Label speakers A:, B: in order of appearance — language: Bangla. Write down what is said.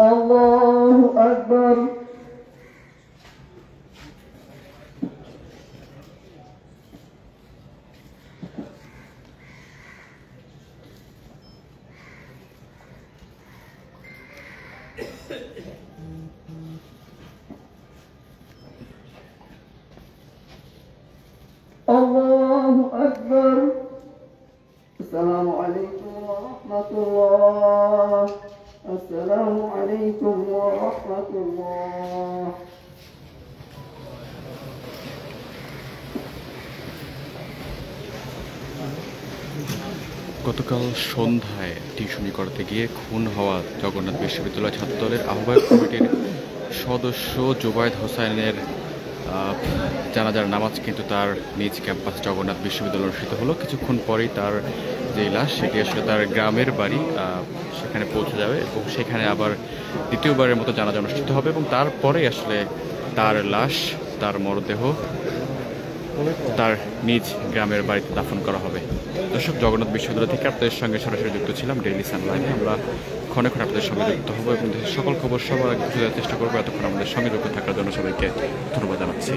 A: الله أكبر. الله أكبر. السلام عليكم ورحمة الله. السلام عليكم ورحمة الله.
B: গতকাল সন্ধ্যায় টিউশনি করতে গিয়ে খুন হওয়া জগন্নাথ বিশ্ববিদ্যালয় ছাত্রদলের আহ্বায়ক কমিটির সদস্য জুবায়েদ হোসাইনের জানাজার নামাজ কিন্তু তার নিজ ক্যাম্পাস জগন্নাথ বিশ্ববিদ্যালয়ে অনুষ্ঠিত হলো। কিছুক্ষণ পরেই তার যে লাশ সেটি আসলে তার গ্রামের বাড়ি সেখানে পৌঁছে যাবে এবং সেখানে আবার দ্বিতীয়বারের মতো জানাজা অনুষ্ঠিত হবে এবং তারপরে আসলে তার লাশ, তার মরদেহ তার নিজ গ্রামের বাড়িতে দাফন করা হবে। দর্শক, জগন্নাথ বিশ্ববিদ্যালয় থেকে আপনাদের সঙ্গে সরাসরি যুক্ত ছিলাম ডেইলি সানলাইনে। আমরা ক্ষণে ক্ষণে আপনাদের সঙ্গে যুক্ত হবো এবং দেশের সকল খবর সবার আগে দেওয়ার চেষ্টা করবো। এতক্ষণ আমাদের সঙ্গে যুক্ত থাকার জন্য সবাইকে ধন্যবাদ জানাচ্ছি।